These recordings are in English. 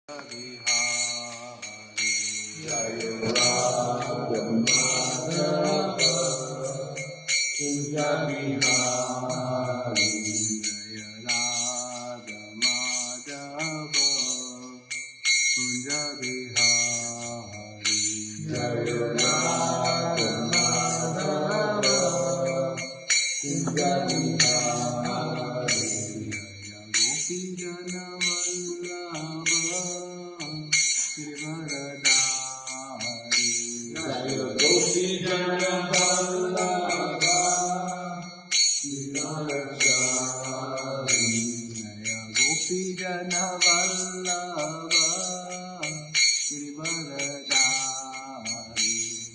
Bihari Jaya Radha Madhava Kunja Bihari Jaya Radha Madhava Kunja Bihari Jaya Radha Madhava Kunja Bihari Jaya Gopi Jana Vallabha Shrimadbhagavatam Jaya Gopi Jana Vallabha Shrimadbhagavatam Jaya Gopi Jana Vallabha Shrimadbhagavatam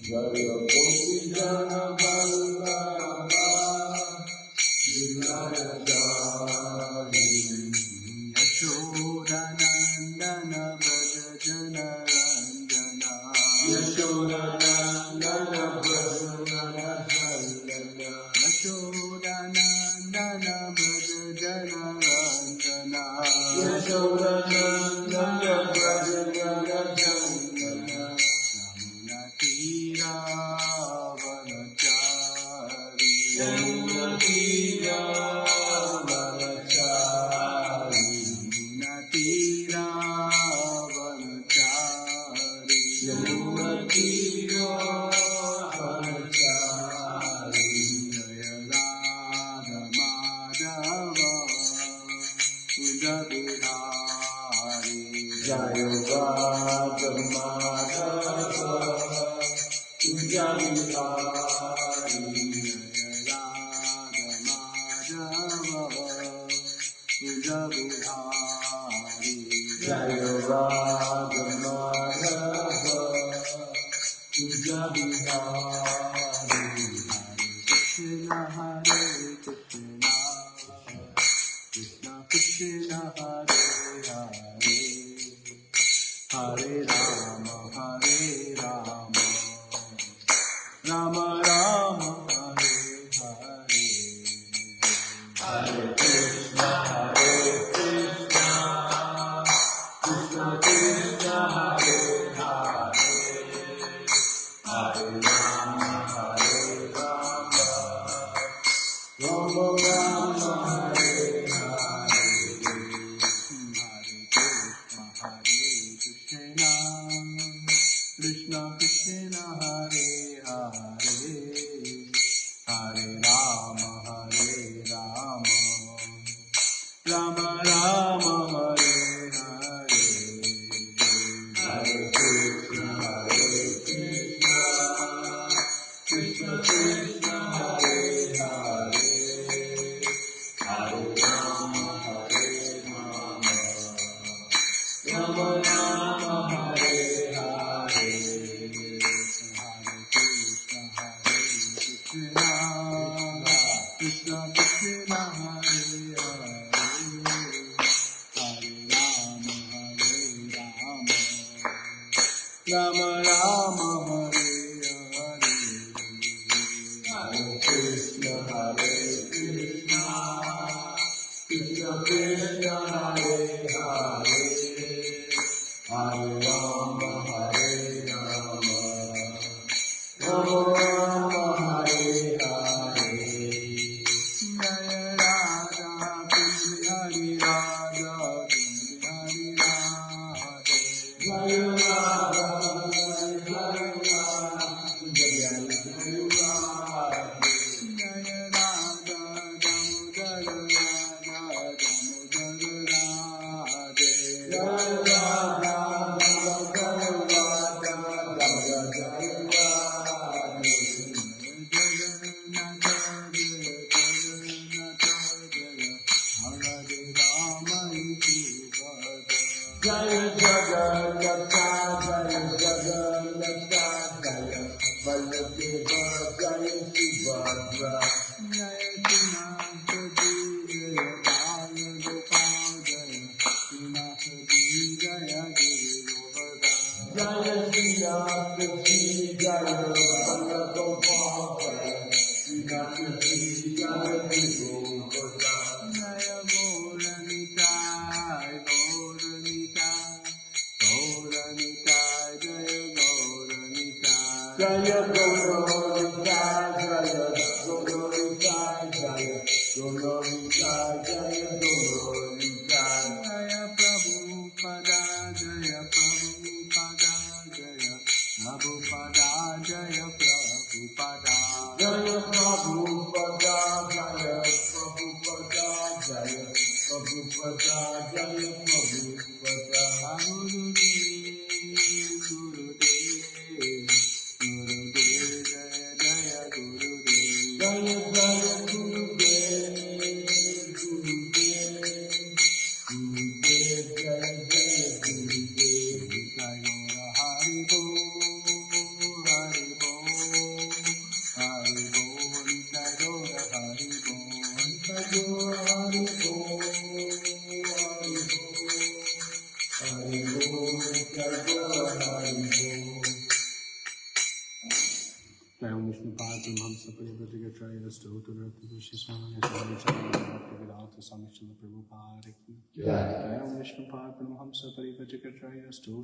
Jaya Gopi Jana Vallabha Shrimadbhagavatam Yashodanandana Braja Jana Ranjana Yashodanandana Braja Jana Yashodanandana Braja Jana Ranjana Yashodanandana Braja Jana Yamuna Tira Vanachari Yamuna Tira Vanachari Yamuna Tira Vanachari Yamuna Tira Vanachari Jaya Radha Madhava Kunja Bihari Jaya Radha Madhava Kunja Bihari Jaya Radha Madhava Kunja Bihari Jaya Radha Madhava Kunja Bihari Krishna Hare Krishna Krishna Krishna Hare Hare Hare Rama Hare Rama Rama Rama Hare Hare Hare Krishna Hare Krishna Krishna Krishna Hare Hare Hare Rama Hare Rama Rama Rama Hare Hare Hare Krishna Krishna Krishna Hare Hare Hare Rama Hare Rama Rama Rama Hare Hare Hare Krishna Hare Krishna Krishna Krishna Hare Hare Hare Rama Hare Rama Rama Rama Hare Hare Hare Krishna Krishna Krishna Hare Hare Hare Rama Hare Rama Rama Rama Hare Hare Hare Krishna Hare Krishna Krishna Krishna Hare Hare Hare Rama Hare Rama Rama Rama Hare Hare Jaya Radha Kunja Bihari Radha Kunja Bihari Jaya Radha Jaya Radha Jaya Radha Jaya Radha Damodara Radha Damodara Radhe Jaya Radha Jaya Radha Jaya Radha Jaya Jagannath Jaya Jagannath Jaya Balladeva Jaya Subhadra Jaya Srinath Jaya Ballabha Jaya Srinath Jaya Vibhupada Jaya Gaura Nitai Jaya Golorita, Jaya Golorita, Jaya Golorita, Jaya Golorita. Jaya Prabhupada, Jaya Prabhupada, Jaya Prabhupada, Jaya Prabhupada. Jaya Prabhupada, Jaya Prabhupada, Jaya Prabhupada, Jaya Prabhupada.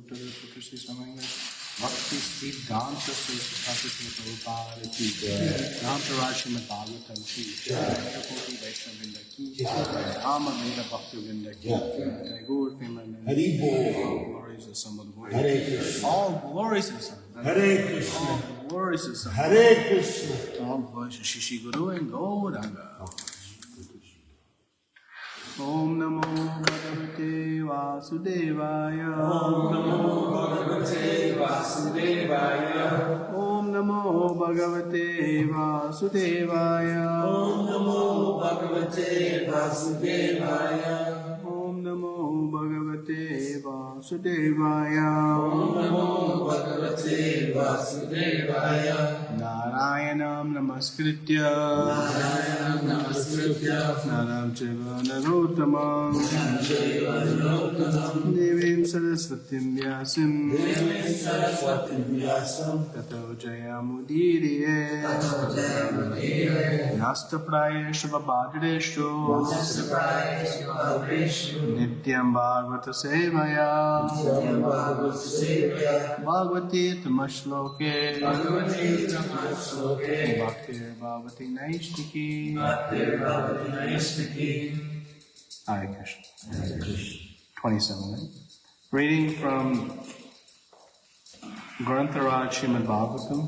Gurudev, Shrimadbhagavatam ki Shakoti Vaishnavinda ki Rama Veda Bhaktivinda ki Tagore Vimanan. All glories of Samadhi. All glories of Samadhi. Hare Krishna. All glories of Samadhi. Hare Krishna. All glories of Shishi Guru and Gauranga. Om Namo Bhagavate Vasudevaya. Om Namo Bhagavate Vasudevaya. Om Namo Bhagavate Vasudevaya. Om Namo Bhagavate Vasudevaya. Om Namo Bhagavate Vasudevaya. Om Namo Bhagavate Vasudevaya. Narayanam Namaskritya. Narayanam Namaskritya. Naram Chaiva Narottamam. Devim Saraswatim Vyasim. Tato Jayamudiriye. Nasta Prayeshu Vabhadreshu. Nityam Bhagavata Sevaya. Bhagavati Tamashloke. Bhaktir Bhavati Naistiki. Hare Krishna. 27, right? Reading from Grantharaj Shrimadbhagavatam,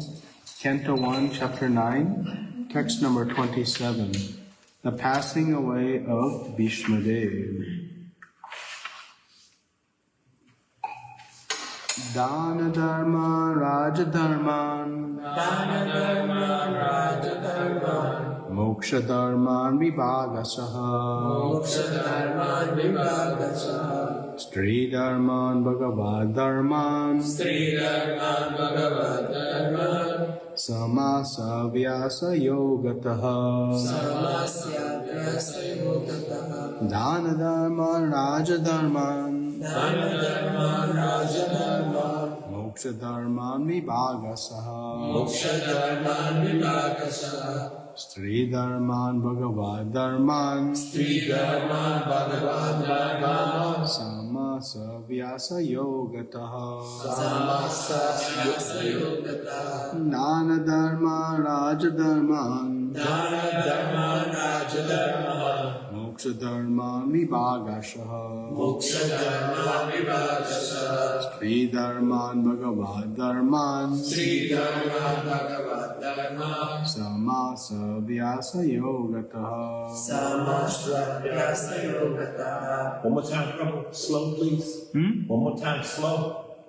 Canto 1, Chapter 9, text number 27, the passing away of Bhishmadev. Dana Dharma Raja Dharman. Moksha Dharman Vibhagasaha. Stri Dharman Bhagavad Dharman. Samasa Vyasa Yogataha. Dana Dharman Raja Dharman. Moksha Dharman Vibhagasaha. Stri Dharman Bhagavad Dharman. Samasa Vyasa Yogataha. Dana Dharma Raja Dharman. Moksha Dharman Vibhagasaha. Stri Dharman Bhagavad Dharman. Samasa Vyasa Yogataha. One more time, slow, please. One more time, slow.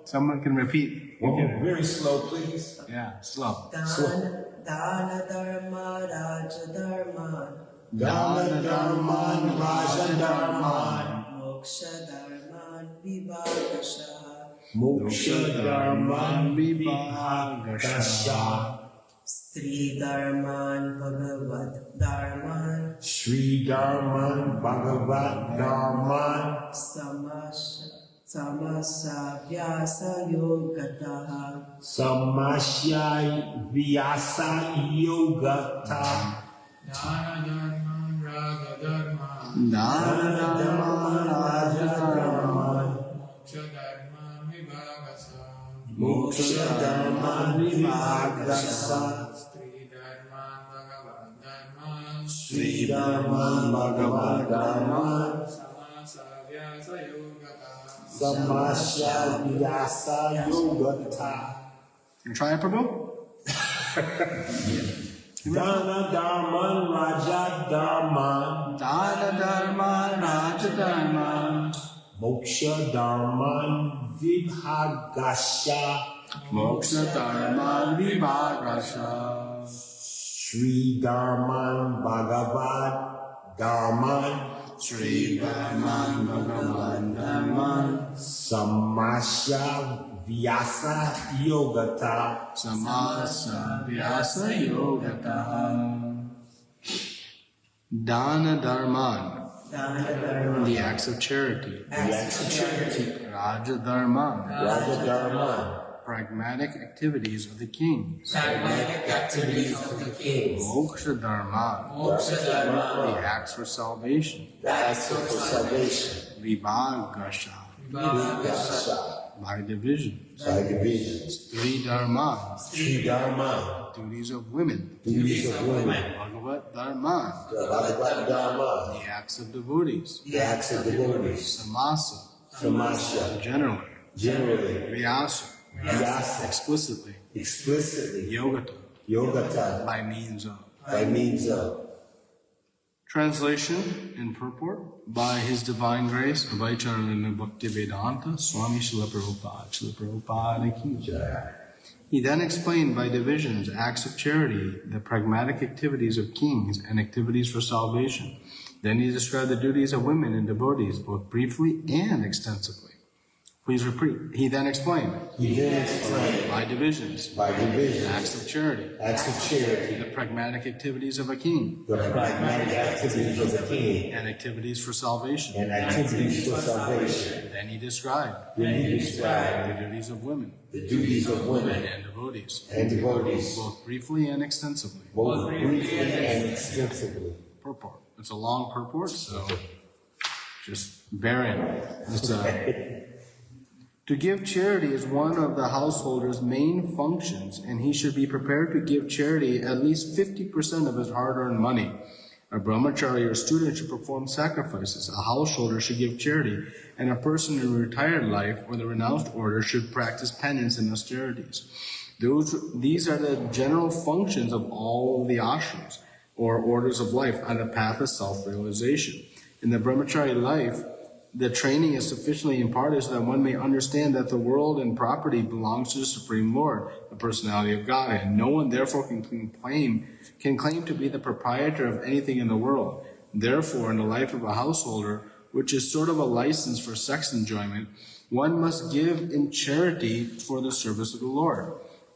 Someone can repeat. One more, very slow, please. Yeah, slow. Dana Dharma Raja Dharman. Dana Dharman Raja Dharman. Moksha Dharman Vibhagasaha. Moksha Dharman Vibhagasaha. Stri Dharman Bhagavad Dharman. Sri Dharman Bhagavad Dharman. Samasa Vyasa Yogataha. Samasya Vyasa Yogata. Dana Dharma Raja Dharman. Moksha Dharma Vibhagasa Sri Dharma Bhagavad Dharma Samasya Vyasa Yogata. You try it, Prabhu? Dana Dharma Raja Dharma Dana Dharma Raja Dharma Moksha Dharma Vibhagasha Moksha Dharma Vibhagasha Sri Dharma Bhagavad Dharma Sri Dharma Bhagavan Dharma Samasya Vyasa Yogata. Samasa Vyasa Yogata. Dana Dharman, the acts of charity. Raja Dharman, pragmatic activities of the king. Moksha Dharman, the acts for salvation. Vibhagasha, by division. Three Dharma, duties of women. Bhagavad Dharma, the acts of devotees. Samasa, generally. Vyasa, explicitly. Yogata, by means of. Translation and purport. By His Divine Grace, Abhayacharya Bhakti Vedanta, Swami Srila Prabhupada Ki Jai. He then explained by divisions acts of charity, the pragmatic activities of kings, and activities for salvation. Then he described the duties of women and devotees, both briefly and extensively. Please repeat. He then explained by divisions acts of charity, the pragmatic activities of a king, and activities for salvation. Then he described the duties of women and devotees, both briefly and extensively. Purport. It's a long purport, so just bear in. To give charity is one of the householder's main functions, and he should be prepared to give charity at least 50% of his hard-earned money. A brahmachari or student should perform sacrifices, a householder should give charity, and a person in retired life or the renounced order should practice penance and austerities. These are the general functions of all the ashrams, or orders of life, on the path of self-realization. In the brahmachari life, the training is sufficiently imparted so that one may understand that the world and property belongs to the Supreme Lord, the personality of God, and no one therefore can claim to be the proprietor of anything in the world. Therefore, in the life of a householder, which is sort of a license for sex enjoyment, one must give in charity for the service of the Lord.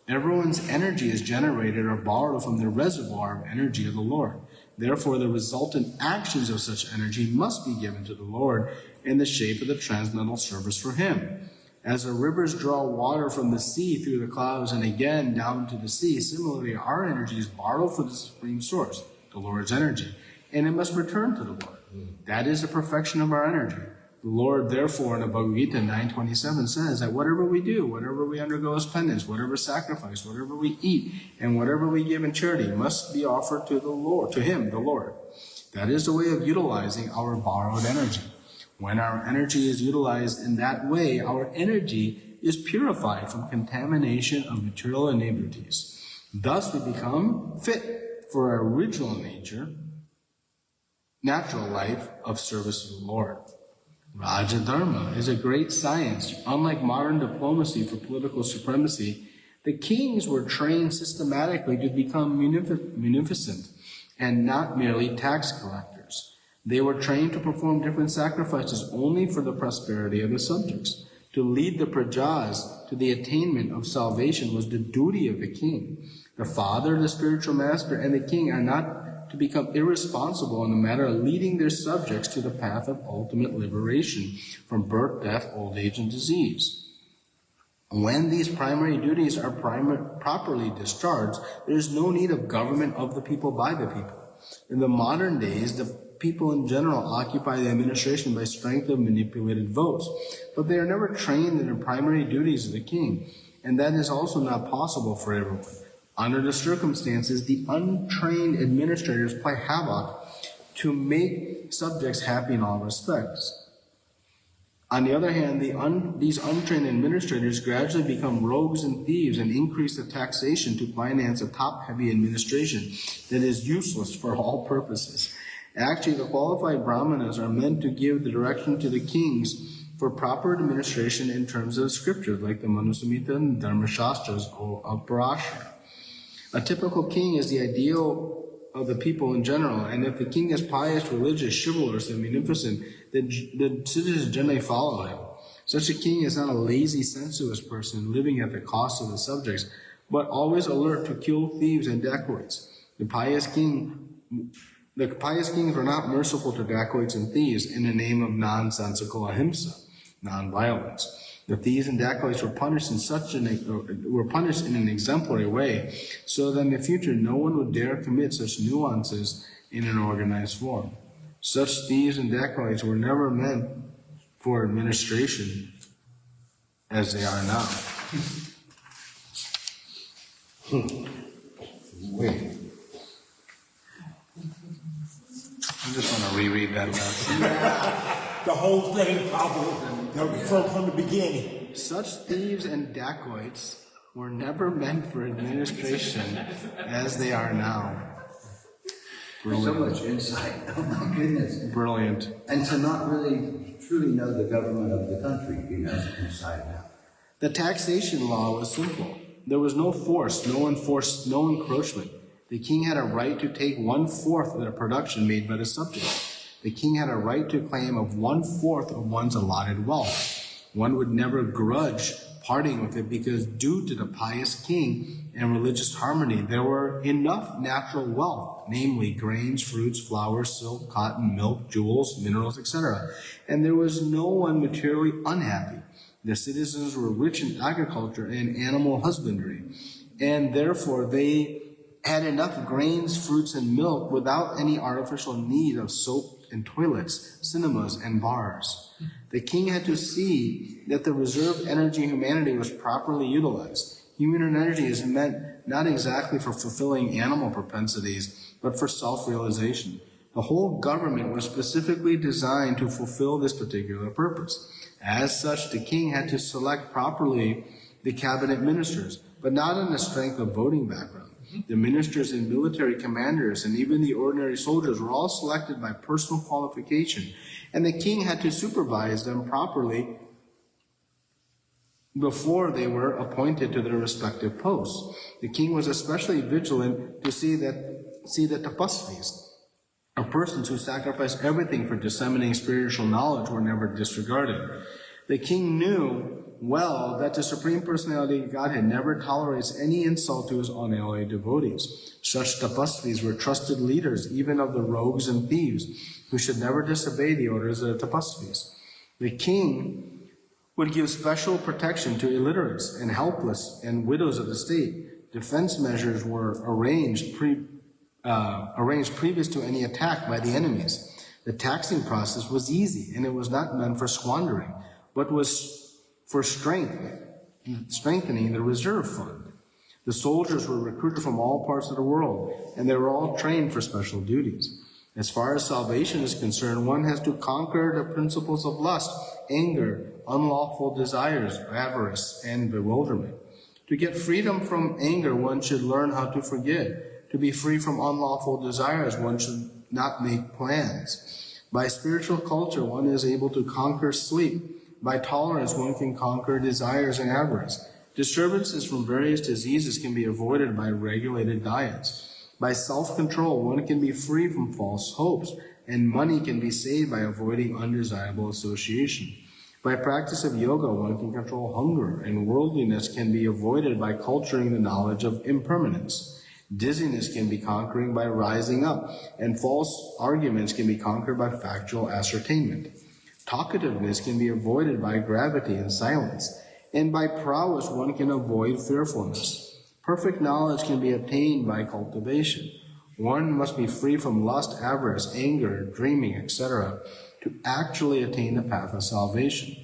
Everyone's energy is generated or borrowed from the reservoir of energy of the Lord. Therefore, the resultant actions of such energy must be given to the Lord in the shape of the transcendental service for Him. As the rivers draw water from the sea through the clouds and again down to the sea, similarly, our energy is borrowed from the Supreme Source, the Lord's energy, and it must return to the Lord. That is the perfection of our energy. The Lord, therefore, in the Bhagavad Gita 9:27 says that whatever we do, whatever we undergo as penance, whatever sacrifice, whatever we eat, and whatever we give in charity must be offered to the Lord, to Him, the Lord. That is the way of utilizing our borrowed energy. When our energy is utilized in that way, our energy is purified from contamination of material iniquities. Thus we become fit for our original nature, natural life of service to the Lord. Raja Dharma is a great science. Unlike modern diplomacy for political supremacy, the kings were trained systematically to become munificent and not merely tax collectors. They were trained to perform different sacrifices only for the prosperity of the subjects. To lead the prajas to the attainment of salvation was the duty of the king. The father, the spiritual master, and the king are not to become irresponsible in the matter of leading their subjects to the path of ultimate liberation from birth, death, old age, and disease. When these primary duties are properly discharged, there is no need of government of the people by the people. In the modern days, the people in general occupy the administration by strength of manipulated votes, but they are never trained in the primary duties of the king, and that is also not possible for everyone. Under the circumstances, the untrained administrators play havoc to make subjects happy in all respects. On the other hand, these untrained administrators gradually become rogues and thieves and increase the taxation to finance a top-heavy administration that is useless for all purposes. Actually, the qualified brahmanas are meant to give the direction to the kings for proper administration in terms of scriptures, like the Manusamhita and Dharmashastras of Parashara. A typical king is the ideal of the people in general, and if the king is pious, religious, chivalrous, and munificent, the citizens generally follow him. Such a king is not a lazy, sensuous person living at the cost of the subjects, but always alert to kill thieves and dacoits. The pious kings were not merciful to dacoits and thieves in the name of nonsensical ahimsa, non-violence. The thieves and dacoits were punished in an exemplary way, so that in the future no one would dare commit such nuances in an organized form. Such thieves and dacoits were never meant for administration as they are now. Wait. I just want to reread that lesson. The whole thing, probably, from the beginning. Such thieves and dacoits were never meant for administration as they are now. So much insight. Oh my goodness. Brilliant. And to not really truly know the government of the country, inside and out. The taxation law was simple. There was no force, no encroachment. The king had a right to take 1/4 of the production made by the subjects. The king had a right to claim of 1/4 of one's allotted wealth. One would never grudge parting with it because due to the pious king and religious harmony, there were enough natural wealth, namely grains, fruits, flowers, silk, cotton, milk, jewels, minerals, etc. And there was no one materially unhappy. The citizens were rich in agriculture and animal husbandry, and therefore they had enough grains, fruits, and milk without any artificial need of soap and toilets, cinemas, and bars. The king had to see that the reserved energy of humanity was properly utilized. Human energy is meant not exactly for fulfilling animal propensities, but for self-realization. The whole government was specifically designed to fulfill this particular purpose. As such, the king had to select properly the cabinet ministers, but not on the strength of voting background. The ministers and military commanders and even the ordinary soldiers were all selected by personal qualification, and the king had to supervise them properly before they were appointed to their respective posts. The king was especially vigilant to see that tapasvis, or persons who sacrificed everything for disseminating spiritual knowledge, were never disregarded. The king knew well that the Supreme Personality of Godhead never tolerates any insult to his unalloyed devotees. Such tapasvis were trusted leaders, even of the rogues and thieves, who should never disobey the orders of the tapasvis. The king would give special protection to illiterates and helpless and widows of the state. Defense measures were arranged previous to any attack by the enemies. The taxing process was easy, and it was not meant for squandering, but was for strengthening the reserve fund. The soldiers were recruited from all parts of the world, and they were all trained for special duties. As far as salvation is concerned, one has to conquer the principles of lust, anger, unlawful desires, avarice, and bewilderment. To get freedom from anger, one should learn how to forget. To be free from unlawful desires, one should not make plans. By spiritual culture, one is able to conquer sleep. By tolerance, one can conquer desires and avarice. Disturbances from various diseases can be avoided by regulated diets. By self-control, one can be free from false hopes, and money can be saved by avoiding undesirable association. By practice of yoga, one can control hunger, and worldliness can be avoided by culturing the knowledge of impermanence. Dizziness can be conquered by rising up, and false arguments can be conquered by factual ascertainment. Talkativeness can be avoided by gravity and silence, and by prowess one can avoid fearfulness. Perfect knowledge can be obtained by cultivation. One must be free from lust, avarice, anger, dreaming, etc., to actually attain the path of salvation.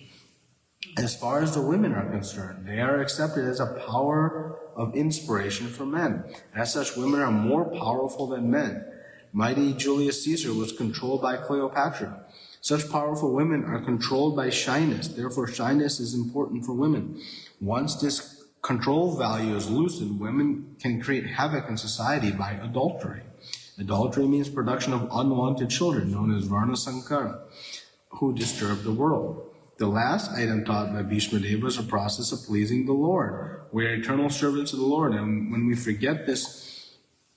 As far as the women are concerned, they are accepted as a power of inspiration for men. As such, women are more powerful than men. Mighty Julius Caesar was controlled by Cleopatra. Such powerful women are controlled by shyness. Therefore, shyness is important for women. Once this control value is loosened, women can create havoc in society by adultery. Adultery means production of unwanted children, known as Varna Sankara, who disturb the world. The last item taught by Bhishma Deva is a process of pleasing the Lord. We are eternal servants of the Lord, and when we forget this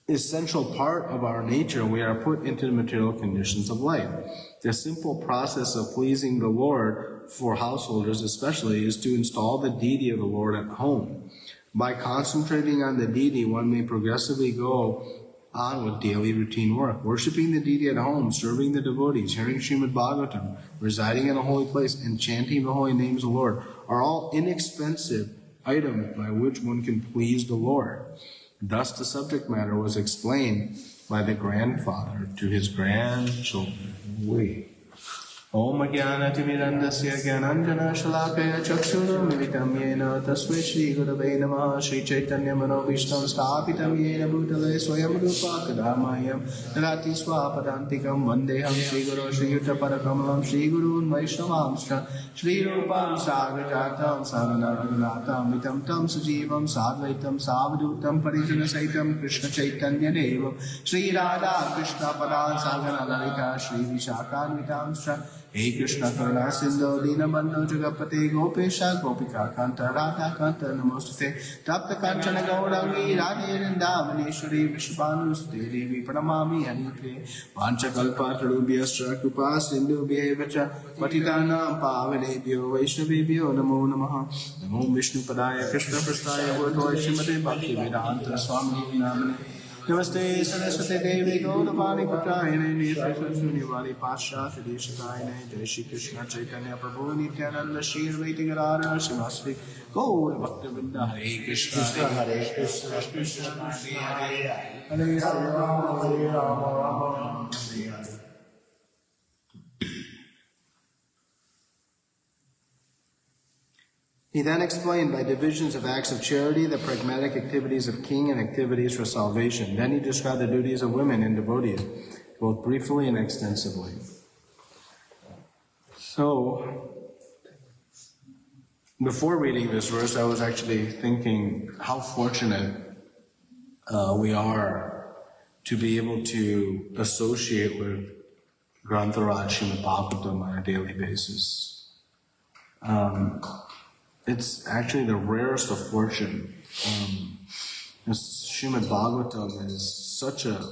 essential part of our nature, we are put into the material conditions of life. The simple process of pleasing the Lord, for householders especially, is to install the deity of the Lord at home. By concentrating on the deity, one may progressively go on with daily routine work. Worshipping the deity at home, serving the devotees, hearing Shrimadbhagavatam, residing in a holy place, and chanting the holy names of the Lord are all inexpensive items by which one can please the Lord. Thus the subject matter was explained by the grandfather to his grandchildren. Om Jnana-timirandasya Jnananjana Shalakaya Chakshura Militam Yena Tasmai Shri Gurave Namah Shri Chaitanya Manobhishtam Sthapitam Yena Bhutale Swayam Rupa Kadamayam Nagati Swapadantikam Vandeham Shri Guru Shri Yuta Parakamalam Shri Gurun Vaishnavamscha Shri Rupam Sagrajatam Saranaranatam Vitam Tam Sujivam Sadvaitam Savadutam Parijana Saitam Krishna Chaitanya Devam Shri Radha Krishna Padan Sagana Lalita Shri Vishakan Vitamscha Hey Krishna Karuna Sindhu Dinabandhu Jagapate Gopesha Gopika Kanta Radha Kanta Namostate Tapta Kanchana Gaurangi Radhe Rindavani Vishvanu Sute Devi Pranamami Haripe Vancha Kalpa Tarubhyascha Krupa Sindhu Bhyevacha Patitanam Pavanebhyo Vaishnavebhyo Namo Namaha Namo Vishnu Padaya Krishna Prastaya Bhutoi Srimate Bhakti Vedanta Swami Namane Namaste Saraswati Devi Gaudavani Putrayane Nishasuni Pasha Tadeshakayane Jai Shri Krishna Chaitanya Prabhu Nityananda Shri Advaita Gadadhara Srimasti Gaura Bhaktavinda Hare Krishna Hare Krishna Krishna Krishna Hare Hare Hare Rama Hare Hare. He then explained by divisions of acts of charity the pragmatic activities of king and activities for salvation. Then he described the duties of women and devotees, both briefly and extensively. So, before reading this verse, I was actually thinking how fortunate we are to be able to associate with Grantharaj Shrimadbhagavatam on a daily basis. It's actually the rarest of fortune. Shrimadbhagavatam is such a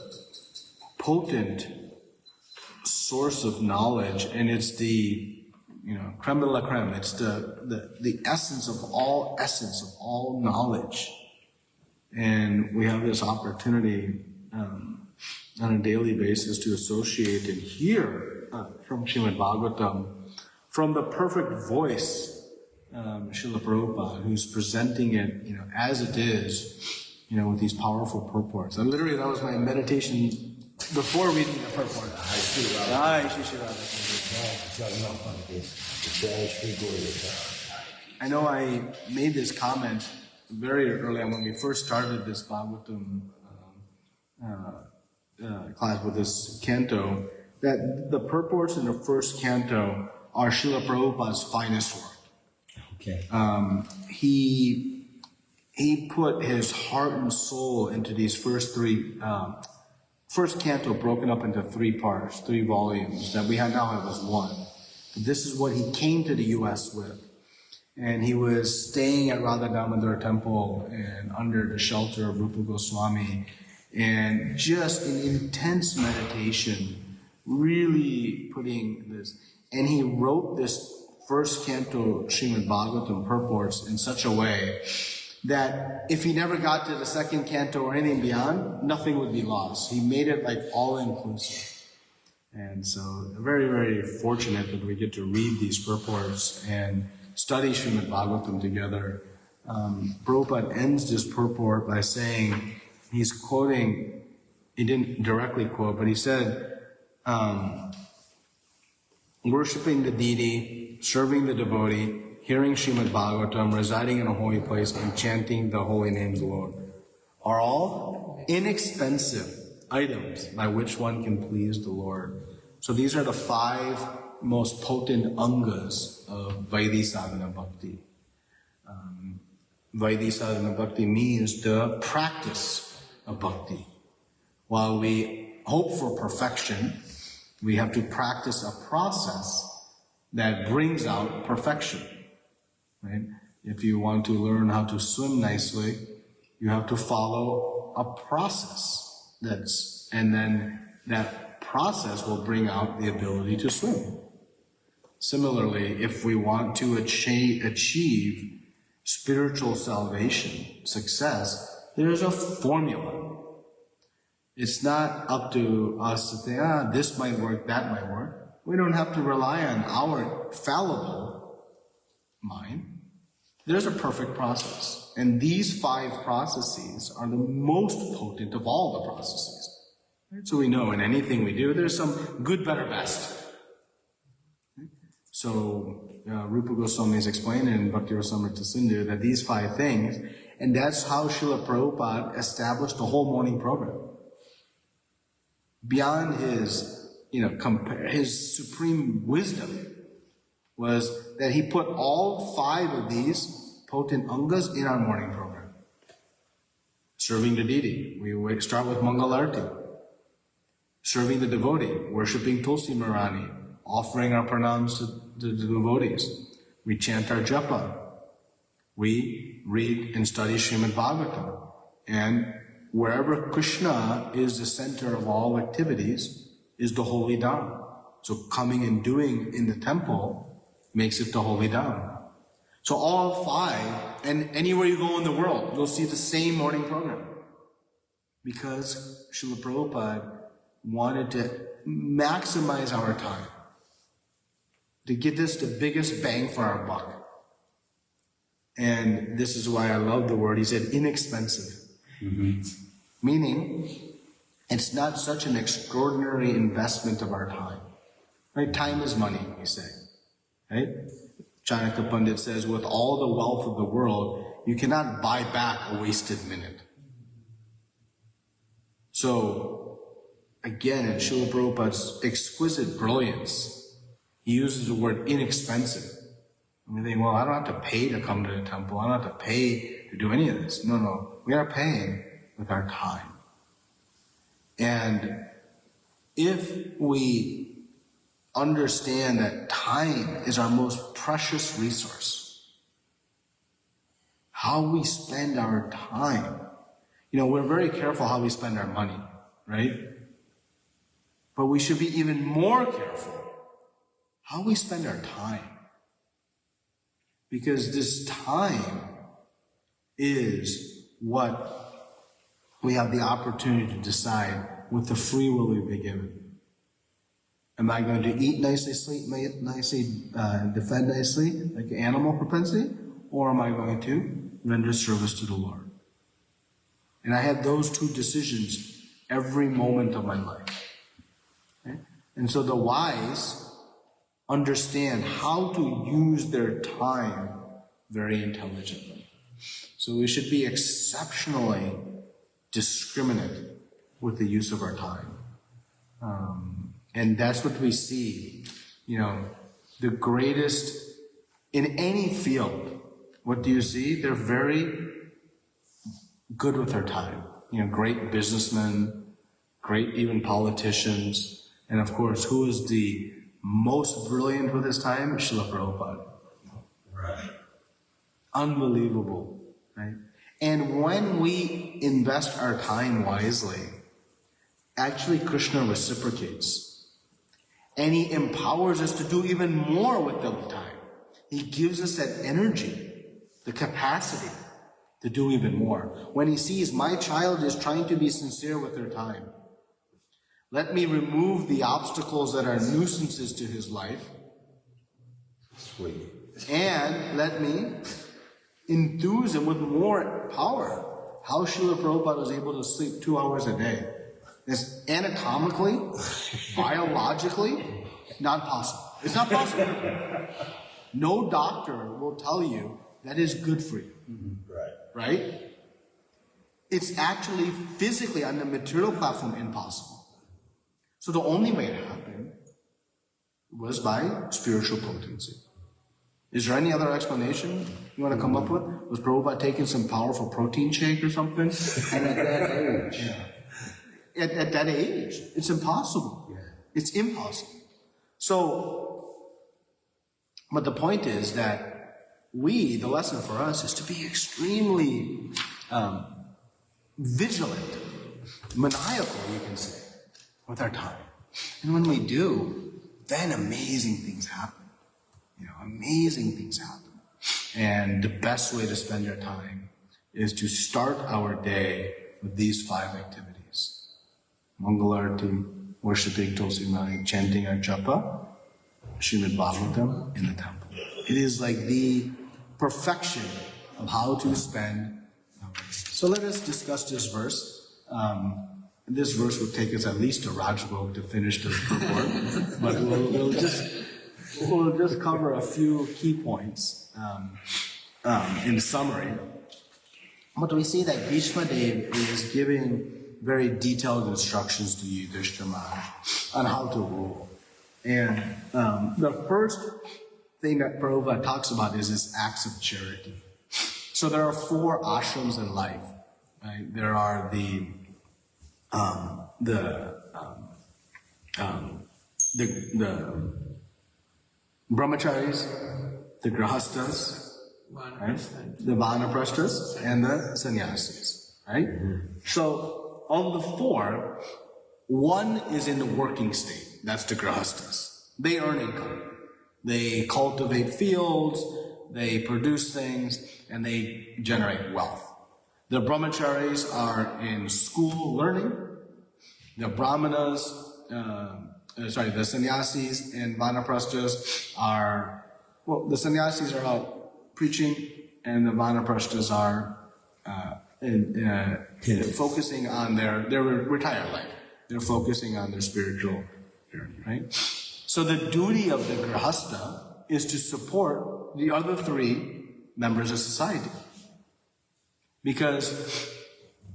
potent source of knowledge, and it's the creme de la creme. It's the essence of all knowledge. And we have this opportunity on a daily basis to associate and hear from Shrimadbhagavatam, from the perfect voice, Srila Prabhupada, who's presenting it, as it is, with these powerful purports. And literally, that was my meditation before reading the purport. I know I made this comment very early on when we first started this Bhagavatam class with this canto, that the purports in the first canto are Srila Prabhupada's finest work. Okay. He put his heart and soul into these first canto broken up into 3 parts, 3 volumes that we now have as one. This is what he came to the U.S. with. And he was staying at Radha Damodar Temple and under the shelter of Rupa Goswami, and just in intense meditation, really putting this. And he wrote this first canto Shrimadbhagavatam purports in such a way that if he never got to the second canto or anything beyond, nothing would be lost. He made it all-inclusive. And so very, very fortunate that we get to read these purports and study Shrimadbhagavatam together. Prabhupada ends this purport by saying, he's quoting, he didn't directly quote, but he said, worshipping the deity, serving the devotee, hearing Shrimadbhagavatam, residing in a holy place, and chanting the holy names of the Lord are all inexpensive items by which one can please the Lord. So these are the 5 most potent angas of Vaidhi Sadhana Bhakti. Vaidhi Sadhana Bhakti means the practice of bhakti. While we hope for perfection, we have to practice a process that brings out perfection. Right? If you want to learn how to swim nicely, you have to follow a process and then that process will bring out the ability to swim. Similarly, if we want to achieve spiritual salvation, success, there's a formula. It's not up to us to think, this might work, that might work. We don't have to rely on our fallible mind. There's a perfect process. And these 5 processes are the most potent of all the processes. Right? So we know in anything we do, there's some good, better, best. Right? So Rupa Goswami has explained in Bhakti Rasamrita Sindhu that these 5 things, and that's how Srila Prabhupada established the whole morning program. Beyond his, his supreme wisdom was that he put all 5 of these potent angas in our morning program. Serving the deity, we start with Mangalarti. Serving the devotee, worshipping Tulsi Marani, offering our pranams to the devotees. We chant our japa. We read and study Shrimadbhagavatam. And wherever Krishna is the center of all activities is the holy Dham. So coming and doing in the temple makes it the holy Dham. So all 5, and anywhere you go in the world, you'll see the same morning program. Because Srila Prabhupada wanted to maximize our time, to get us the biggest bang for our buck. And this is why I love the word, he said inexpensive. Mm-hmm. Meaning, it's not such an extraordinary investment of our time. Right? Time is money, we say. Right? Chanakya Pandit says, with all the wealth of the world, you cannot buy back a wasted minute. So, again, in Srila Prabhupada's exquisite brilliance, he uses the word inexpensive. I mean, well, I don't have to pay to come to the temple. I don't have to pay to do any of this. No. We are paying with our time. And if we understand that time is our most precious resource, how we spend our time, we're very careful how we spend our money, right? But we should be even more careful how we spend our time. Because this time is what we have the opportunity to decide with the free will we've been given. Am I going to eat nicely, sleep nicely, defend nicely, like an animal propensity? Or am I going to render service to the Lord? And I have those 2 decisions every moment of my life. Okay? And so the wise understand how to use their time very intelligently. So we should be exceptionally discriminate with the use of our time. And that's what we see, the greatest, in any field, what do you see? They're very good with their time. Great businessmen, great even politicians, and of course, who is the most brilliant with his time? Srila Prabhupada. Right. Unbelievable, right? And when we invest our time wisely, actually Krishna reciprocates. And he empowers us to do even more with the time. He gives us that energy, the capacity to do even more. When he sees my child is trying to be sincere with their time, let me remove the obstacles that are nuisances to his life. Sweet. And let me enthuse him with more power. How Srila Prabhupada was able to sleep 2 hours a day is anatomically, biologically, not possible. It's not possible. No doctor will tell you that is good for you. Right? It's actually physically on the material platform impossible. So the only way it happened was by spiritual potency. Is there any other explanation you want to come up with? Was Prabhupada taking some powerful protein shake or something? And at that age. Yeah. At that age, it's impossible. Yeah. It's impossible. So, but the point is that the lesson for us is to be extremely vigilant, maniacal, you can say, with our time. And when we do, then amazing things happen. Amazing things happen. And the best way to spend your time is to start our day with these 5 activities. Mangalarti, worshiping Tulsi Mani, chanting our japa, Shrimadbhagavatam in the temple. It is like the perfection of how to spend our day. So let us discuss this verse. This verse would take us at least to Rajbhog to finish the report, but we'll just cover a few key points in summary. But we see that Bhishma Dev is giving very detailed instructions to Yudhishthira Maharaj on how to rule. And the first thing that Prabhupada talks about is his acts of charity. So there are 4 ashrams in life. Right? There are the brahmacharis, the grahastas, right? The vanaprasthas, and the sannyasis, right? So of the 4, 1 is in the working state. That's the grahastas. They earn income. They cultivate fields, they produce things, and they generate wealth. The brahmacharis are in school learning. The brahmanas, the sannyasis and vanaprasthas are, the sannyasis are out preaching, and the vanaprasthas are focusing on their retired life. They're focusing on their spiritual journey, right? So the duty of the grahasta is to support the other 3 members of society. Because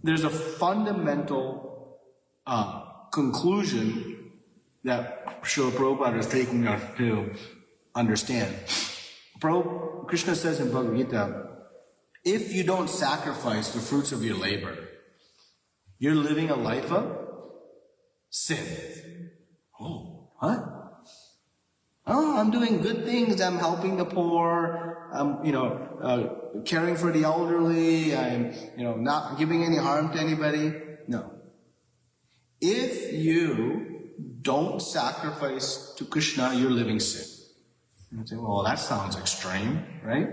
there's a fundamental conclusion that Srila Prabhupada is taking us to understand. Krishna says in Bhagavad Gita, if you don't sacrifice the fruits of your labor, you're living a life of sin. Oh, what? Oh, I'm doing good things. I'm helping the poor. I'm, caring for the elderly. I'm, not giving any harm to anybody. No. If you don't sacrifice to Krishna, you're living sin. You say, well, that sounds extreme, right?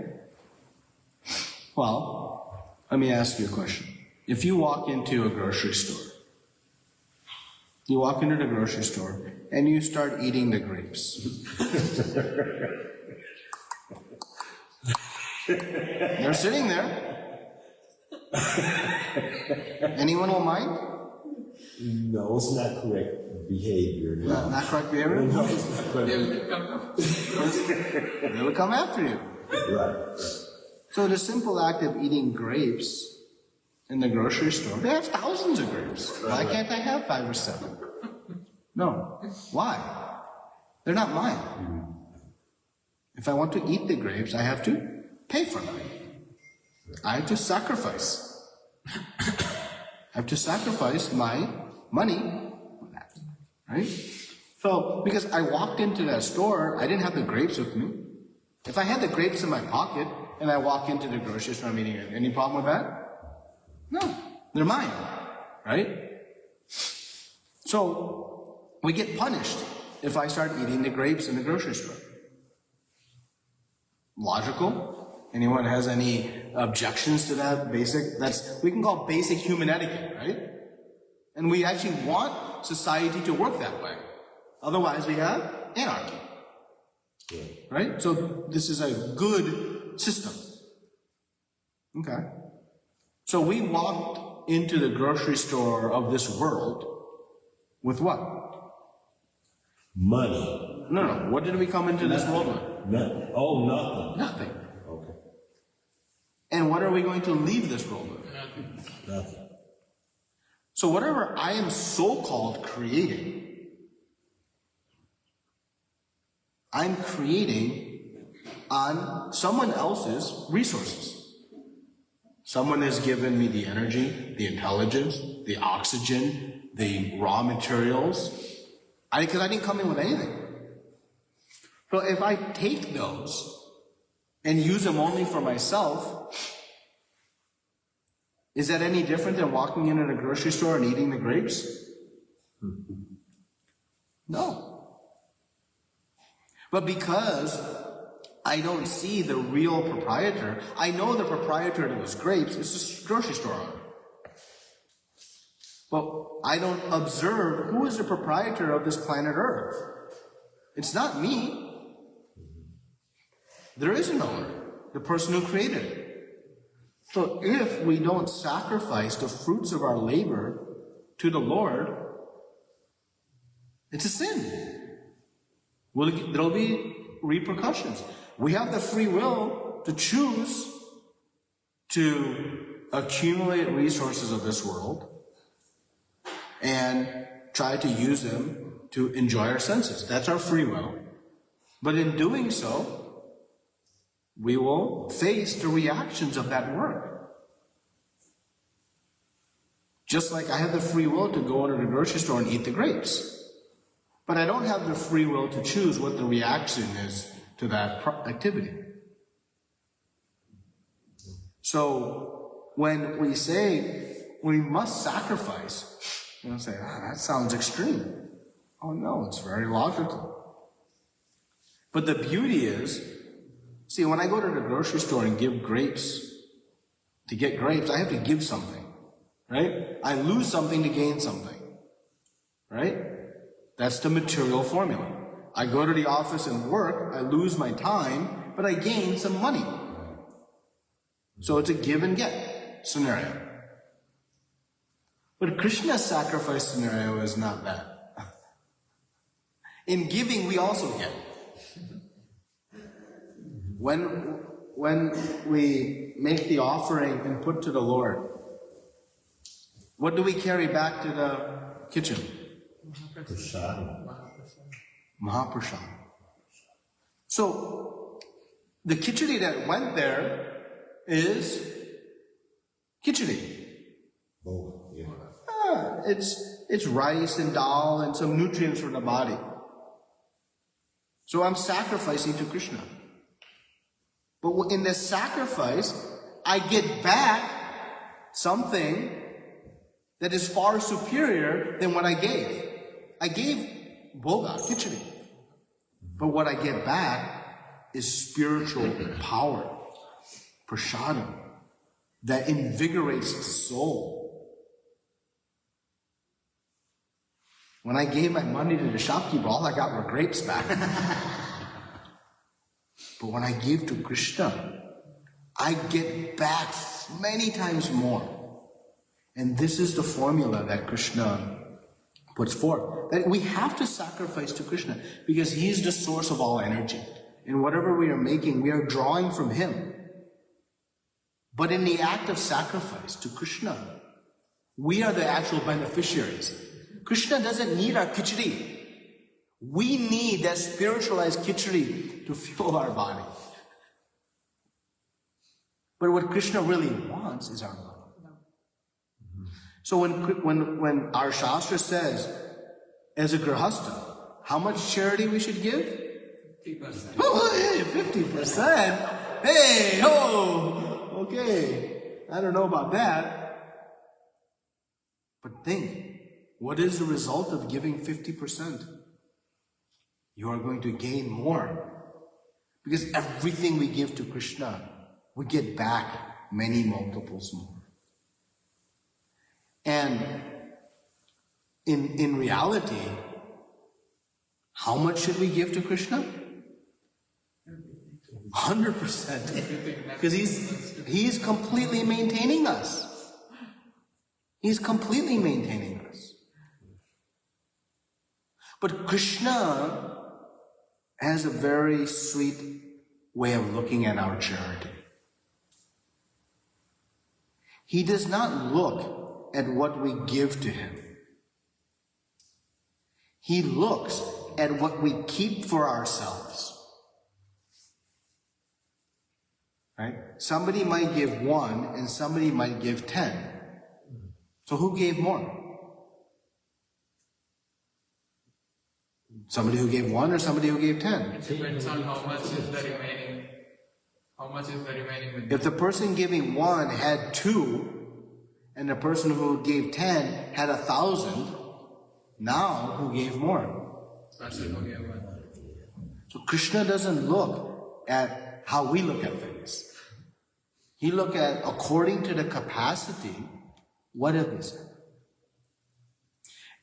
Well, let me ask you a question. If you walk into a grocery store, and you start eating the grapes. They're sitting there. Anyone will mind? No, it's not correct behavior. No. Not correct behavior? No, it's not correct. They will come after you. Right. So the simple act of eating grapes in the grocery store, they have thousands of grapes. Why can't I have 5 or 7? No. Why? They're not mine. If I want to eat the grapes, I have to pay for them. I have to sacrifice. I have to sacrifice my money on that. Right? So, because I walked into that store, I didn't have the grapes with me. If I had the grapes in my pocket, and I walk into the grocery store, I'm eating it, any problem with that? No. They're mine. Right? So, we get punished if I start eating the grapes in the grocery store. Logical? Anyone has any objections to that we can call basic human etiquette, right? And we actually want society to work that way. Otherwise we have anarchy. Right? So this is a good system. Okay. So we walked into the grocery store of this world with what? Money. No. What did we come into this world with? Nothing. Oh, nothing. Nothing. Okay. And what are we going to leave this world with? Nothing. So whatever I am so-called creating, I'm creating on someone else's resources. Someone has given me the energy, the intelligence, the oxygen, the raw materials, because I didn't come in with anything. So if I take those and use them only for myself, is that any different than walking in at a grocery store and eating the grapes? No. But because I don't see the real proprietor, I know the proprietor of those grapes is a grocery store owner. But I don't observe who is the proprietor of this planet Earth. It's not me. There is an owner, the person who created it. So if we don't sacrifice the fruits of our labor to the Lord, it's a sin. There'll be repercussions. We have the free will to choose to accumulate resources of this world and try to use them to enjoy our senses. That's our free will. But in doing so, we will face the reactions of that work. Just like I have the free will to go into the grocery store and eat the grapes. But I don't have the free will to choose what the reaction is to that activity. So when we say we must sacrifice, say, that sounds extreme. Oh no, it's very logical. But the beauty is, see, when I go to the grocery store and give grapes, to get grapes, I have to give something, right? I lose something to gain something, right? That's the material formula. I go to the office and work, I lose my time, but I gain some money. So it's a give and get scenario. But Krishna's sacrifice scenario is not that. In giving, we also get. When we make the offering and put to the Lord, what do we carry back to the kitchen? Mahaprasad. So, the khichdi that went there is khichdi. Oh, yeah. It's rice and dal and some nutrients for the body. So I'm sacrificing to Krishna. But in this sacrifice, I get back something that is far superior than what I gave. I gave bhoga, khichdi. But what I get back is spiritual power, prasadam, that invigorates the soul. When I gave my money to the shopkeeper, all I got were grapes back. But when I give to Krishna, I get back many times more. And this is the formula that Krishna puts forth. That we have to sacrifice to Krishna because He's the source of all energy. And whatever we are making, we are drawing from Him. But in the act of sacrifice to Krishna, we are the actual beneficiaries. Krishna doesn't need our khichdi. We need that spiritualized khichdi to fuel our body. But what Krishna really wants is our love. So when our Shastra says, as a grihastha, how much charity we should give? 50%. Oh, hey, 50%? Hey, oh, okay. I don't know about that. But think, what is the result of giving 50%? You are going to gain more. Because everything we give to Krishna, we get back many multiples more. And in reality, how much should we give to Krishna? 100%. Because He's completely maintaining us. He's completely maintaining us. But Krishna has a very sweet way of looking at our charity. He does not look at what we give to him. He looks at what we keep for ourselves. Right? Somebody might give 1 and somebody might give 10. So who gave more? Somebody who gave 1 or somebody who gave 10? It depends on how much is the remaining. How much is the remaining? If the person giving 1 had 2, and the person who gave 10 had 1,000, now who gave more? So Krishna doesn't look at how we look at things. He looks at, according to the capacity, what it is.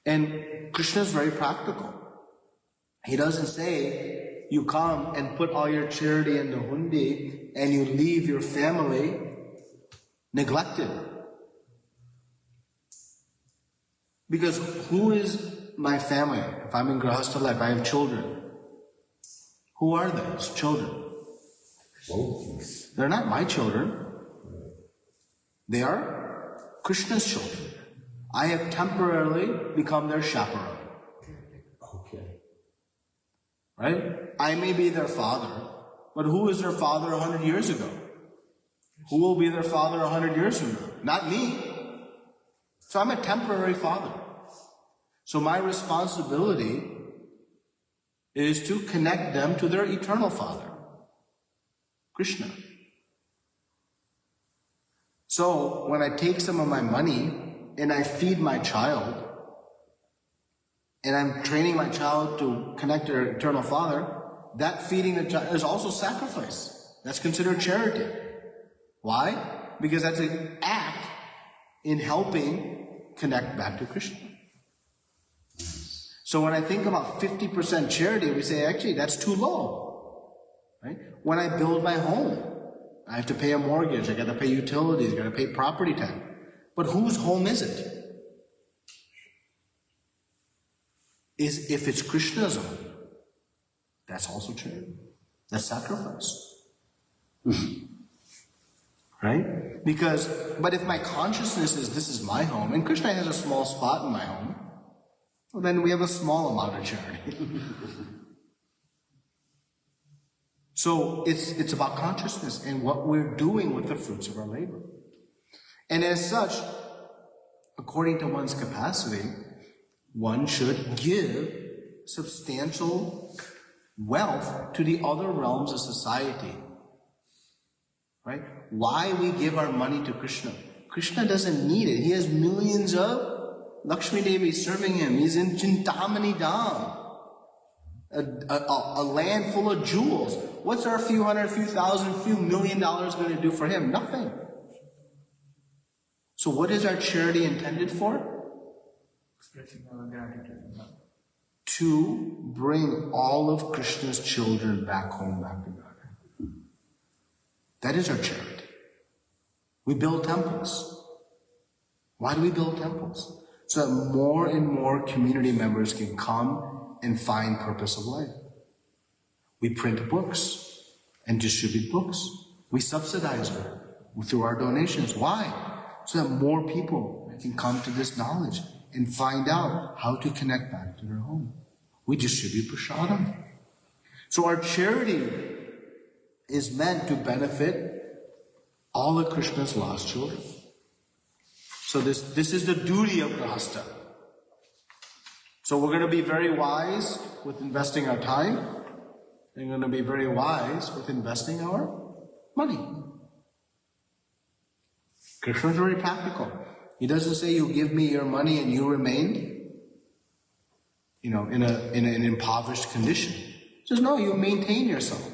And Krishna is very practical. He doesn't say, you come and put all your charity in the hundi and you leave your family neglected. Because who is my family? If I'm in Grahastha life, I have children. Who are those children? They're not my children. They are Krishna's children. I have temporarily become their chaperone. Okay. Right? I may be their father, but who is their father 100 years ago? Who will be their father 100 years from now? Not me. So I'm a temporary father. So my responsibility is to connect them to their eternal father, Krishna. So when I take some of my money and I feed my child, and I'm training my child to connect to their eternal father, that feeding the child is also sacrifice. That's considered charity. Why? Because that's an act in helping connect back to Krishna. So when I think about 50% charity, we say, actually, that's too low. Right? When I build my home, I have to pay a mortgage, I got to pay utilities, I got to pay property tax. But whose home is it? If it's Krishna's home, that's also charity. That's sacrifice. Right? But if my consciousness is this is my home, and Krishna has a small spot in my home, well, then we have a small amount of charity. So it's about consciousness and what we're doing with the fruits of our labor. And as such, according to one's capacity, one should give substantial wealth to the other realms of society. Right? Why we give our money to Krishna? Krishna doesn't need it. He has millions of Lakshmi Devi serving him. He's in Chintamani Dham. A land full of jewels. What's our few hundred, few thousand, few $1 million going to do for him? Nothing. So what is our charity intended for? Expressing our gratitude. To bring all of Krishna's children back home, back to God. That is our charity. We build temples. Why do we build temples? So that more and more community members can come and find purpose of life. We print books and distribute books. We subsidize them through our donations. Why? So that more people can come to this knowledge and find out how to connect back to their home. We distribute prasadam. So our charity is meant to benefit all of Krishna's lost children. So this is the duty of Grahastha. So we're going to be very wise with investing our time. And we're going to be very wise with investing our money. Krishna is very practical. He doesn't say you give me your money and you remain, in an impoverished condition. He says, no, you maintain yourself.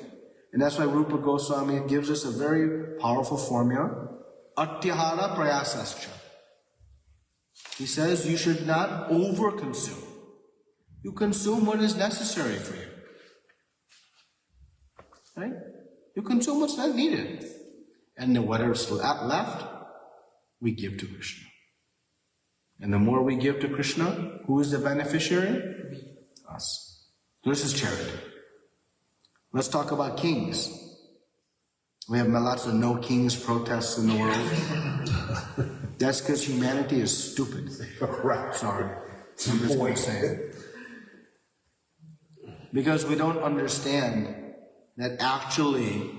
And that's why Rupa Goswami gives us a very powerful formula. Atyahara prayasascha. He says you should not overconsume. You consume what is necessary for you. Right? You consume what's not needed. And then whatever's left, we give to Krishna. And the more we give to Krishna, who is the beneficiary? Us. This is charity. Let's talk about kings. We have lots of no kings protests in the world. That's because humanity is stupid. Right. Sorry. I'm just going to say it. Because we don't understand that actually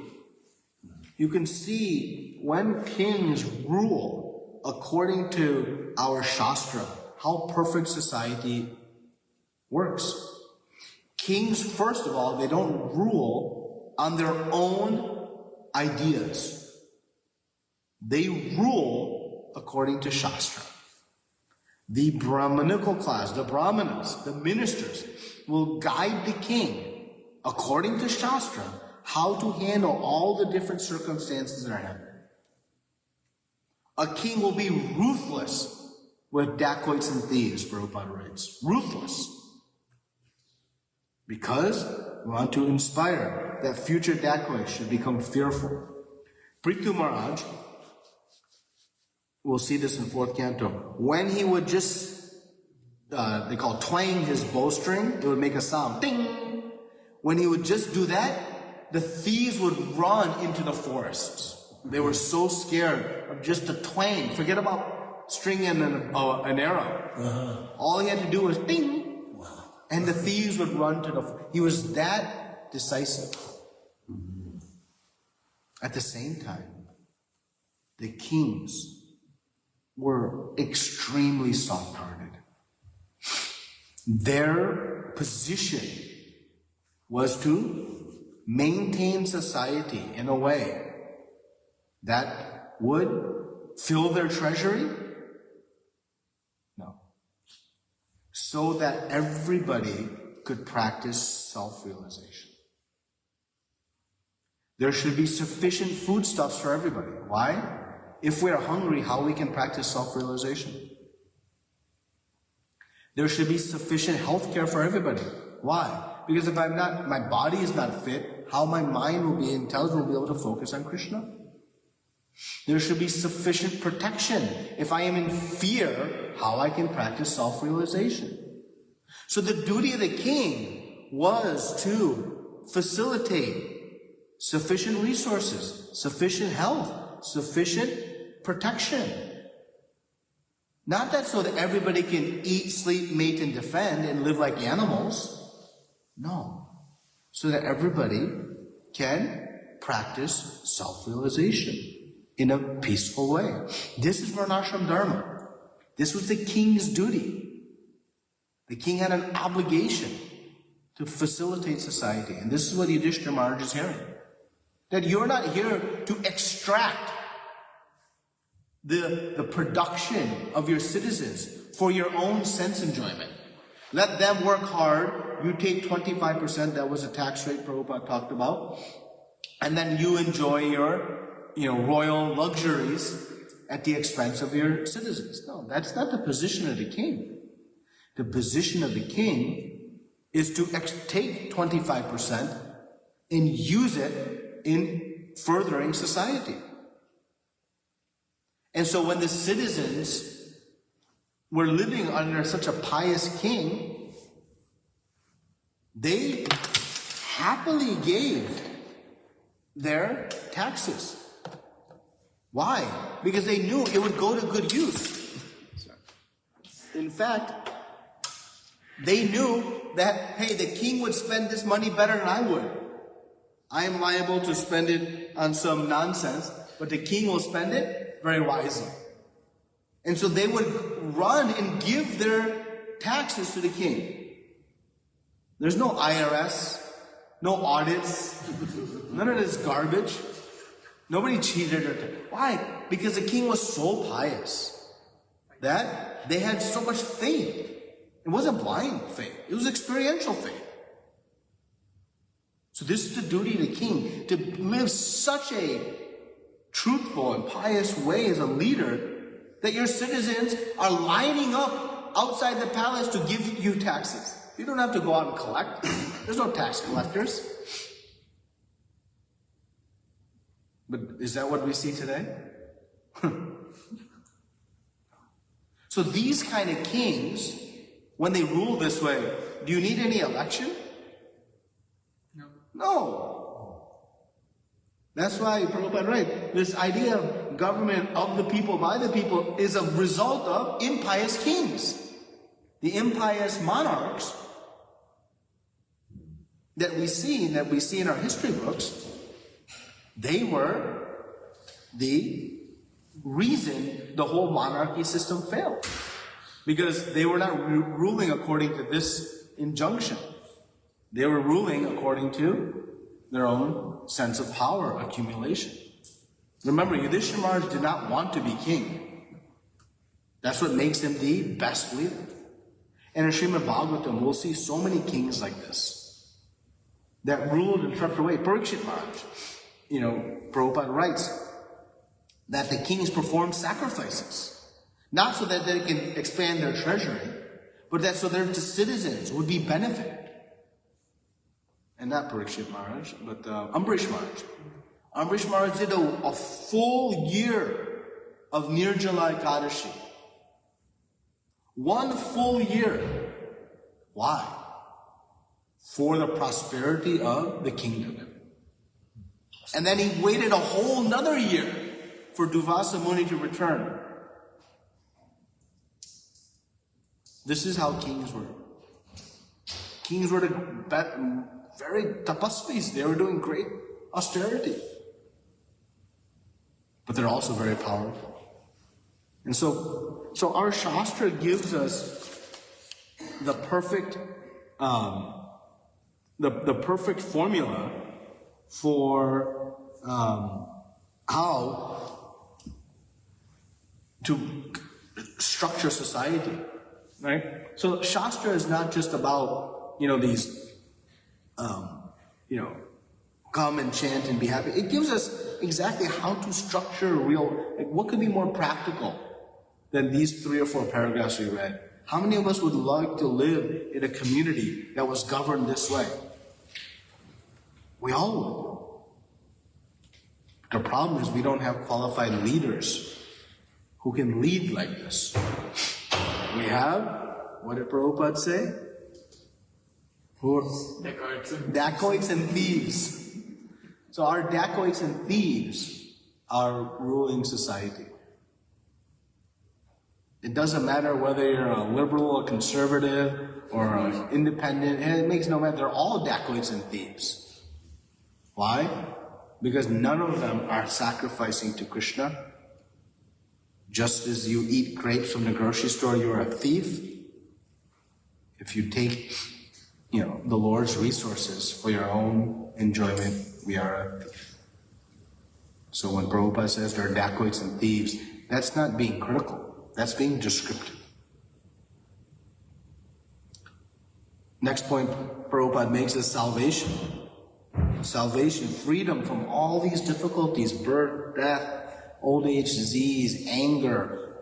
you can see when kings rule according to our Shastra, how perfect society works. Kings, first of all, they don't rule on their own ideas. They rule according to Shastra. The Brahmanical class, the Brahmanas, the ministers, will guide the king according to Shastra how to handle all the different circumstances that are happening. A king will be ruthless with dacoits and thieves, Prabhupada writes. Ruthless. Because we want to inspire that future dacoits should become fearful. Prithu Maharaj, we'll see this in 4th canto, when he would just, they call it twang his bowstring, it would make a sound, ding! When he would just do that, the thieves would run into the forests. They were so scared of just a twang. Forget about string and an arrow. All he had to do was ding! And the thieves would run to the... He was that decisive. At the same time, the kings were extremely soft-hearted. Their position was to maintain society in a way that would fill their treasury? No. So that everybody could practice self-realization. There should be sufficient foodstuffs for everybody. Why? If we are hungry, how we can practice self-realization? There should be sufficient health care for everybody. Why? Because if I'm not, my body is not fit, how my mind will be intelligent, will be able to focus on Krishna? There should be sufficient protection. If I am in fear, how I can practice self-realization? So the duty of the king was to facilitate sufficient resources, sufficient health, sufficient protection. Not that so that everybody can eat, sleep, mate, and defend and live like animals. No. So that everybody can practice self-realization in a peaceful way. This is Varnashram Dharma. This was the king's duty. The king had an obligation to facilitate society. And this is what Yudhishthira Maharaj is hearing. That you're not here to extract the production of your citizens for your own sense enjoyment. Let them work hard. You take 25%, that was a tax rate Prabhupada talked about. And then you enjoy your royal luxuries at the expense of your citizens. No, that's not the position of the king. The position of the king is to take 25% and use it in furthering society. And so when the citizens were living under such a pious king, they happily gave their taxes. Why? Because they knew it would go to good use. In fact, they knew that, hey, the king would spend this money better than I would. I am liable to spend it on some nonsense, but the king will spend it very wisely. And so they would run and give their taxes to the king. There's no IRS, no audits, none of this garbage. Nobody cheated or why? Because the king was so pious that they had so much faith. It wasn't blind faith. It was experiential faith. So this is the duty of the king, to live such a truthful and pious way as a leader that your citizens are lining up outside the palace to give you taxes. You don't have to go out and collect. There's no tax collectors. But is that what we see today? So these kind of kings, when they rule this way, do you need any election? No. No. That's why Prabhupada writes, this idea of government of the people, by the people, is a result of impious kings. The impious monarchs that we see in our history books, they were the reason the whole monarchy system failed. Because they were not ruling according to this injunction. They were ruling according to their own sense of power accumulation. Remember, Yudhishthira Maharaj did not want to be king. That's what makes him the best leader. And in Shrimadbhagavatam, we'll see so many kings like this that ruled in such a way. Parikshit Maharaj, Prabhupada writes that the kings performed sacrifices. Not so that they can expand their treasury, but that so their citizens would be benefited. And not Parikshit Maharaj, but Ambrish Maharaj. Ambrish Maharaj did a full year of Nirjala Ekadashi. 1 full year. Why? For the prosperity of the kingdom. And then he waited a whole another year for Duvasa Muni to return. This is how kings were. Kings were very tapasvis. They were doing great austerity. But they're also very powerful. And so our Shastra gives us the perfect perfect formula for how to structure society. Right? So Shastra is not just about, these, come and chant and be happy. It gives us exactly how to structure what could be more practical than these 3 or 4 paragraphs we read. How many of us would like to live in a community that was governed this way? We all would. The problem is we don't have qualified leaders who can lead like this. We have, what did Prabhupada say? Dacoits and thieves. So our dacoits and thieves are ruling society. It doesn't matter whether you're a liberal, a conservative, or an independent, and it makes no matter. They're all dacoits and thieves. Why? Because none of them are sacrificing to Krishna. Just as you eat grapes from the grocery store, you're a thief. If you take, the Lord's resources for your own enjoyment, we are a thief. So when Prabhupada says there are dacoits and thieves, that's not being critical. That's being descriptive. Next point Prabhupada makes is salvation. Salvation, freedom from all these difficulties, birth, death, old age, disease, anger,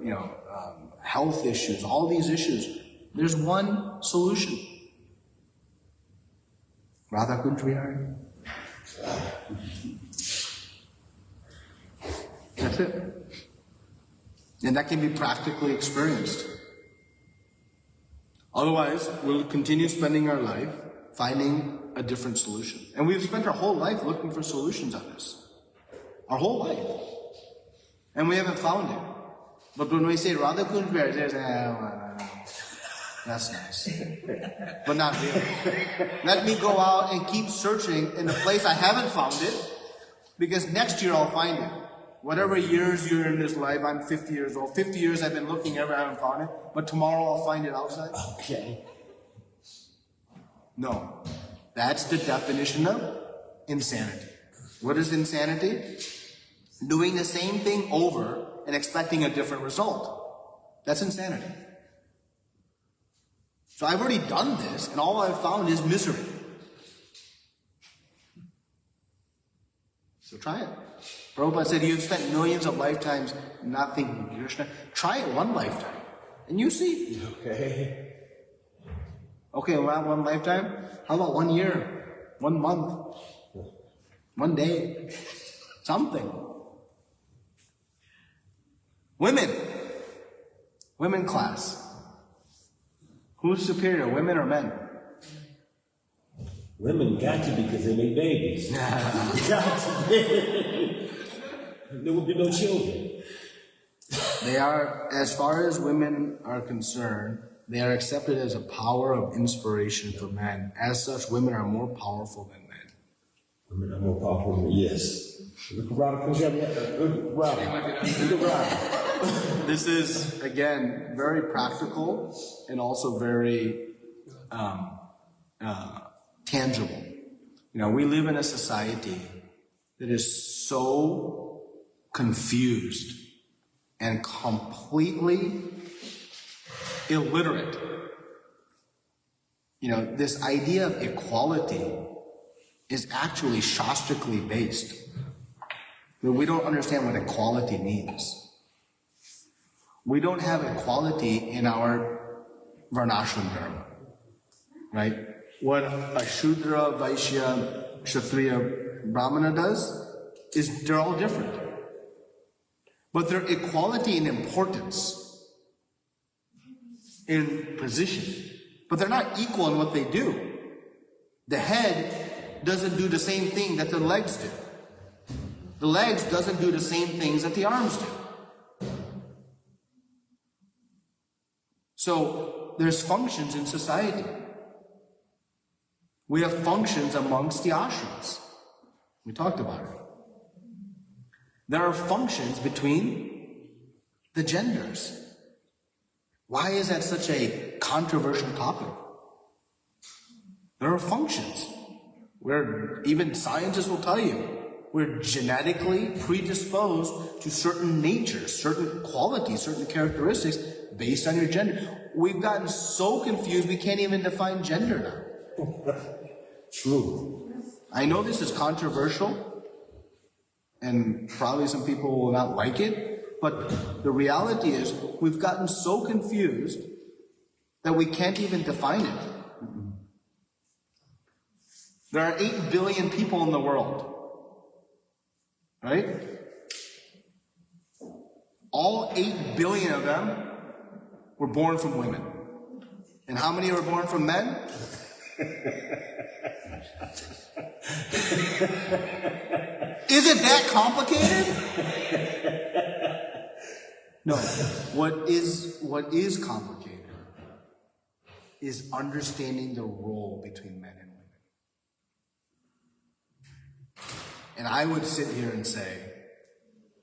health issues, all these issues. There's one solution. Radha Kunj Vihari. That's it. And that can be practically experienced. Otherwise, we'll continue spending our life finding a different solution. And we've spent our whole life looking for solutions on this. Our whole life. And we haven't found it. But when we say Radha Kunj Vihari, they say, that's nice. But not really. Let me go out and keep searching in a place I haven't found it, because next year I'll find it. Whatever years you're in this life, I'm 50 years old. 50 years I've been looking everywhere, I haven't found it. But tomorrow I'll find it outside. Okay. No. That's the definition of insanity. What is insanity? Doing the same thing over and expecting a different result. That's insanity. So I've already done this, and all I've found is misery. So try it. Prabhupada said, you've spent millions of lifetimes not thinking of Krishna. Try it one lifetime, and you see. Okay. Okay, one lifetime? How about 1 year? 1 month? 1 day? Something. Women class. Who's superior, women or men? Women got to because they make babies. Got to. There will be no children. They are, as far as women are concerned, they are accepted as a power of inspiration for men. As such, women are more powerful than men. Women are more powerful than men, yes. Look around, This is, again, very practical and also very tangible. You know, we live in a society that is so confused and completely illiterate. You know, this idea of equality is actually shastrically based. We don't understand what equality means. We don't have equality in our Varnashram Dharma, right? What a Shudra, Vaishya, Kshatriya, Brahmana does is they're all different. But they're equality in importance, in position. But they're not equal in what they do. The head doesn't do the same thing that the legs do. The legs doesn't do the same things that the arms do. So there's functions in society. We have functions amongst the ashrams. We talked about it. There are functions between the genders. Why is that such a controversial topic? There are functions where even scientists will tell you we're genetically predisposed to certain natures, certain qualities, certain characteristics based on your gender. We've gotten so confused we can't even define gender now. True. I know this is controversial, and probably some people will not like it, but the reality is we've gotten so confused that we can't even define it. There are 8 billion people in the world, right? All 8 billion of them were born from women. And how many were born from men? Is it that complicated? No. What is complicated is understanding the role between men and women. And I would sit here and say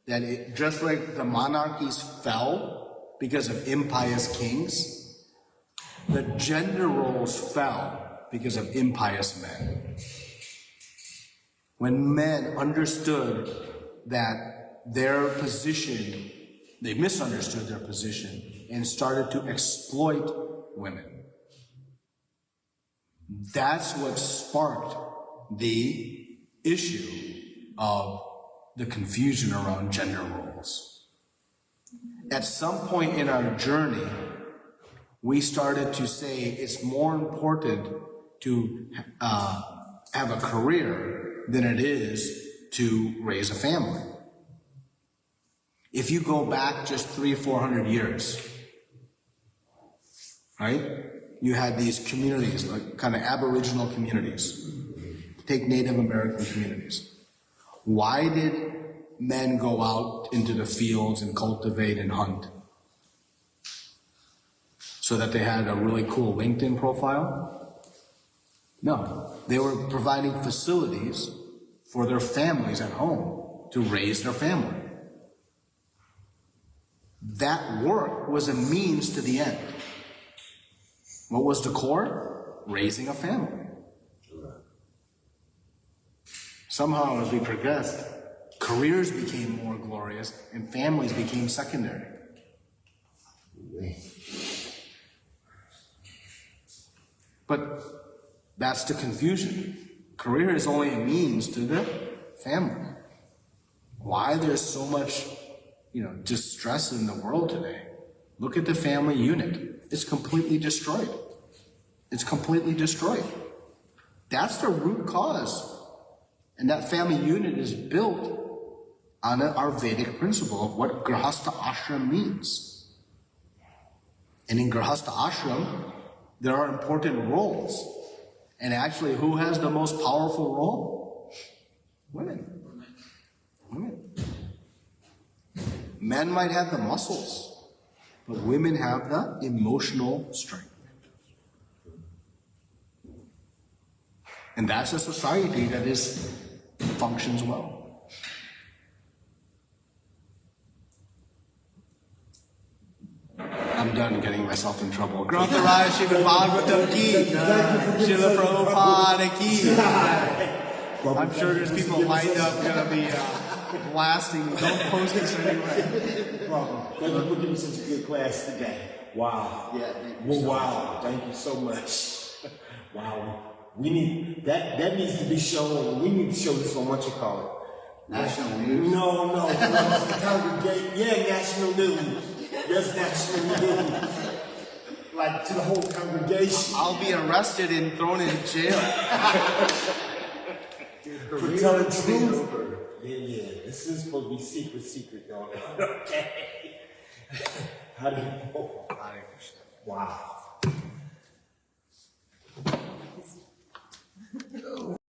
that just like the monarchies fell because of impious kings, the gender roles fell because of impious men. When men understood that their position, they misunderstood their position and started to exploit women. That's what sparked the issue of the confusion around gender roles. At some point in our journey, we started to say it's more important to have a career than it is to raise a family. If you go back just 300-400 years, right? You had these communities, like kind of Aboriginal communities. Take Native American communities. Why did men go out into the fields and cultivate and hunt? So that they had a really cool LinkedIn profile? No. They were providing facilities for their families at home to raise their family. That work was a means to the end. What was the core? Raising a family. Somehow, as we progressed, careers became more glorious and families became secondary. But that's the confusion. Career is only a means to the family. Why there's so much, distress in the world today? Look at the family unit. It's completely destroyed. It's completely destroyed. That's the root cause. And that family unit is built on our Vedic principle of what Grahastha Ashram means. And in Grahastha Ashram, there are important roles. And actually, who has the most powerful role? Women. Women. Men might have the muscles, but women have the emotional strength. And that's a society that functions well. I'm done getting myself in trouble. Grantharaya Shrimadbhagavatam ki, Srila Prabhupada ki. I'm sure there's people lined up gonna be blasting. Don't post this anywhere. Thank you for giving such a good class today. Wow. Yeah, Wow. Thank you so much. Wow. We need that needs to be shown. We need to show this on what you call it. National news? No. National news. Yes, national news. Like to the whole congregation. I'll be arrested and thrown in jail. For telling truth. Yeah. This is supposed to be secret, though. Okay. How do you know? Wow.